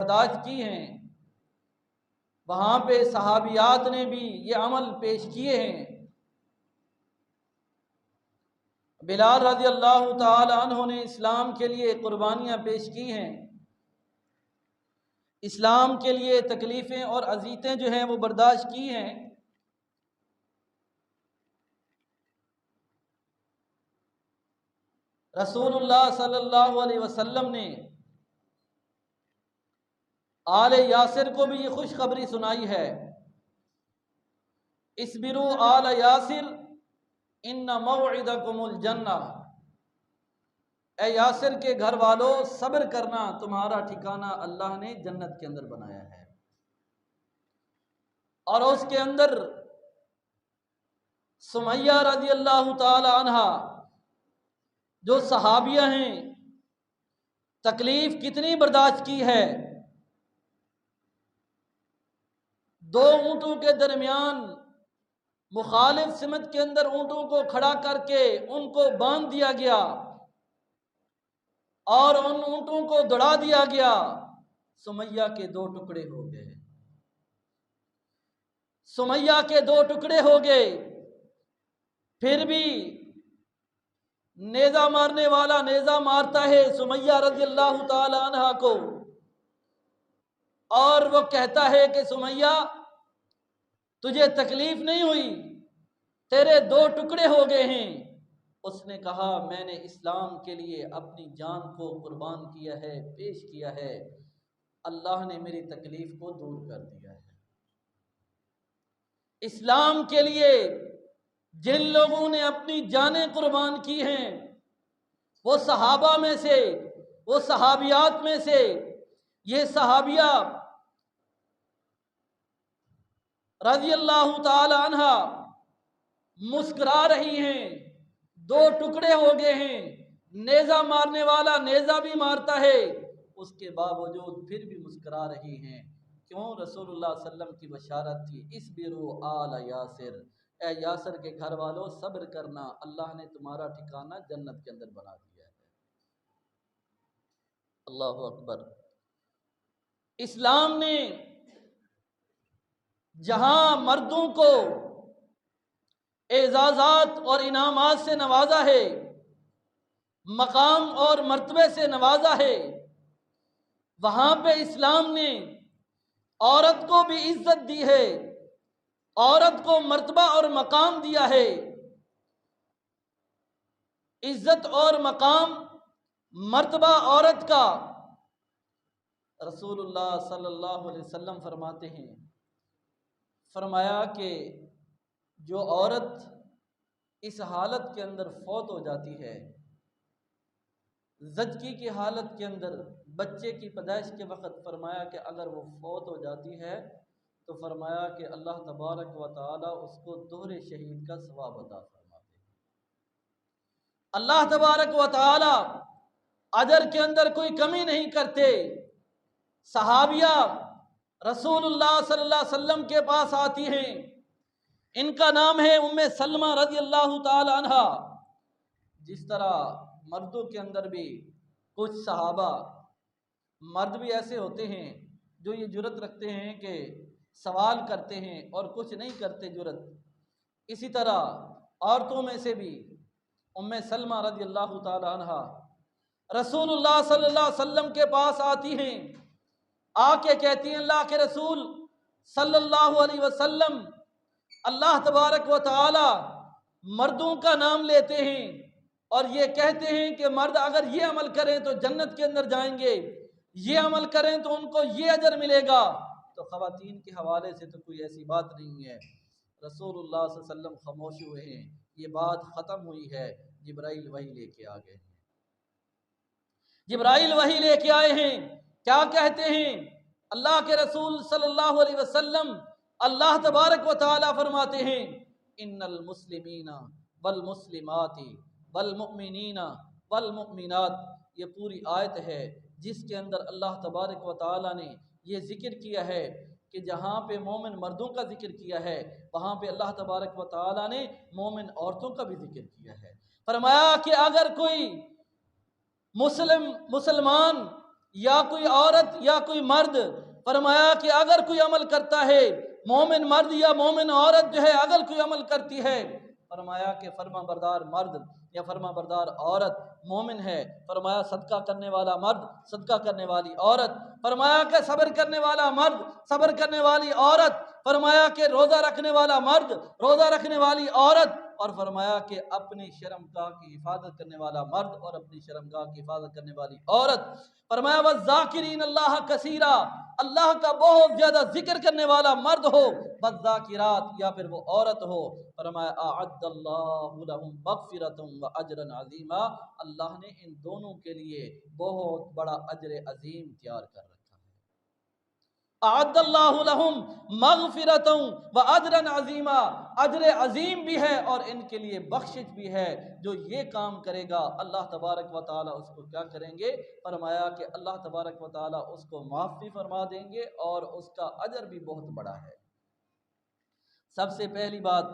برداشت کی ہیں، وہاں پہ صحابیات نے بھی یہ عمل پیش کیے ہیں۔ بلال رضی اللہ تعالی عنہ نے اسلام کے لیے قربانیاں پیش کی ہیں، اسلام کے لیے تکلیفیں اور اذیتیں جو ہیں وہ برداشت کی ہیں۔ رسول اللہ صلی اللہ علیہ وسلم نے آل یاسر کو بھی یہ خوشخبری سنائی ہے، اصبروا آل یاسر ان موعدکم الجنہ، اے یاسر کے گھر والوں صبر کرنا، تمہارا ٹھکانہ اللہ نے جنت کے اندر بنایا ہے۔ اور اس کے اندر سمیہ رضی اللہ تعالی عنہا جو صحابیہ ہیں، تکلیف کتنی برداشت کی ہے، دو اونٹوں کے درمیان مخالف سمت کے اندر اونٹوں کو کھڑا کر کے ان کو باندھ دیا گیا اور ان اونٹوں کو دوڑا دیا گیا، سمیہ کے دو ٹکڑے ہو گئے، سمیہ کے دو ٹکڑے ہو گئے، پھر بھی نیزہ مارنے والا نیزہ مارتا ہے سمیہ رضی اللہ تعالی عنہا کو، اور وہ کہتا ہے کہ سمیہ تجھے تکلیف نہیں ہوئی، تیرے دو ٹکڑے ہو گئے ہیں۔ اس نے کہا میں نے اسلام کے لیے اپنی جان کو قربان کیا ہے، پیش کیا ہے، اللہ نے میری تکلیف کو دور کر دیا ہے۔ اسلام کے لیے جن لوگوں نے اپنی جانیں قربان کی ہیں، وہ صحابہ میں سے، وہ صحابیات میں سے، یہ صحابیہ رضی اللہ تعالی عنہ مسکرا رہی ہیں، دو ٹکڑے ہو گئے ہیں، نیزہ مارنے والا نیزہ بھی مارتا ہے، اس کے باوجود پھر بھی مسکرا رہی ہیں، کیوں؟ رسول اللہ صلی اللہ علیہ وسلم کی بشارت تھی، اصبروا آل یاسر، اے یاسر کے گھر والوں صبر کرنا، اللہ نے تمہارا ٹھکانہ جنت کے اندر بنا دیا ہے۔ اللہ اکبر۔ اسلام نے جہاں مردوں کو اعزازات اور انعامات سے نوازا ہے، مقام اور مرتبے سے نوازا ہے، وہاں پہ اسلام نے عورت کو بھی عزت دی ہے، عورت کو مرتبہ اور مقام دیا ہے۔ عزت اور مقام، مرتبہ عورت کا، رسول اللہ صلی اللہ علیہ وسلم فرماتے ہیں، فرمایا کہ جو عورت اس حالت کے اندر فوت ہو جاتی ہے، زچگی کی حالت کے اندر، بچے کی پیدائش کے وقت، فرمایا کہ اگر وہ فوت ہو جاتی ہے تو فرمایا کہ اللہ تبارک و تعالی اس کو دوہرے شہید کا ثواب عطا فرماتے ہیں۔ اللہ تبارک و تعالی اجر کے اندر کوئی کمی نہیں کرتے۔ صحابیہ رسول اللہ صلی اللہ علیہ وسلم کے پاس آتی ہیں، ان کا نام ہے ام سلمہ رضی اللہ تعالی عنہا۔ جس طرح مردوں کے اندر بھی کچھ صحابہ مرد بھی ایسے ہوتے ہیں جو یہ جرت رکھتے ہیں کہ سوال کرتے ہیں اور کچھ نہیں کرتے جرت، اسی طرح عورتوں میں سے بھی ام سلمہ رضی اللہ تعالی عنہا رسول اللہ صلی اللہ علیہ وسلم کے پاس آتی ہیں، آ کے کہتی ہیں اللہ کے رسول صلی اللہ علیہ وسلم، اللہ تبارک و تعالی مردوں کا نام لیتے ہیں اور یہ کہتے ہیں کہ مرد اگر یہ عمل کریں تو جنت کے اندر جائیں گے، یہ عمل کریں تو ان کو یہ اجر ملے گا، تو خواتین کے حوالے سے تو کوئی ایسی بات نہیں ہے۔ رسول اللہ صلی اللہ علیہ وسلم خاموش ہوئے ہیں، یہ بات ختم ہوئی ہے، جبرائیل وحی لے کے آ گئے ہیں۔ جبرائیل وحی لے کے آئے ہیں، کیا کہتے ہیں؟ اللہ کے رسول صلی اللہ علیہ وسلم، اللہ تبارک و تعالی فرماتے ہیں ان المسلمین والمسلمات والمؤمنین والمؤمنات، یہ پوری آیت ہے جس کے اندر اللہ تبارک و تعالی نے یہ ذکر کیا ہے کہ جہاں پہ مومن مردوں کا ذکر کیا ہے، وہاں پہ اللہ تبارک و تعالی نے مومن عورتوں کا بھی ذکر کیا ہے۔ فرمایا کہ اگر کوئی مسلمان یا کوئی عورت یا کوئی مرد، فرمایا کہ اگر کوئی عمل کرتا ہے، مومن مرد یا مومن عورت جو ہے اگر کوئی عمل کرتی ہے، فرمایا کہ فرما بردار مرد یا فرما بردار عورت مومن ہے، فرمایا صدقہ کرنے والا مرد، صدقہ کرنے والی عورت، فرمایا کہ صبر کرنے والا مرد، صبر کرنے والی عورت، فرمایا کہ روزہ رکھنے والا مرد، روزہ رکھنے والی عورت، اور فرمایا کہ اپنی شرمگاہ کی حفاظت کرنے والا مرد اور اپنی شرمگاہ کی حفاظت کرنے والی عورت، فرمایا والذاکرین اللہ کثیرا، اللہ کا بہت زیادہ ذکر کرنے والا مرد ہو، والذاکرات یا پھر وہ عورت ہو، فرمایا اعد اللہ لہم مغفرۃ واجرا عظیما، اللہ نے ان دونوں کے لیے بہت بڑا اجر عظیم تیار کر رکھا ہے۔ اعد اللہ لہم مغفرۃ واجرا عظیما، اجر عظیم بھی ہے اور ان کے لیے بخشش بھی ہے، جو یہ کام کرے گا اللہ تبارک و تعالی اس کو کیا کریں گے، فرمایا کہ اللہ تبارک و تعالی اس کو معاف بھی فرما دیں گے اور اس کا اجر بھی بہت بڑا ہے۔ سب سے پہلی بات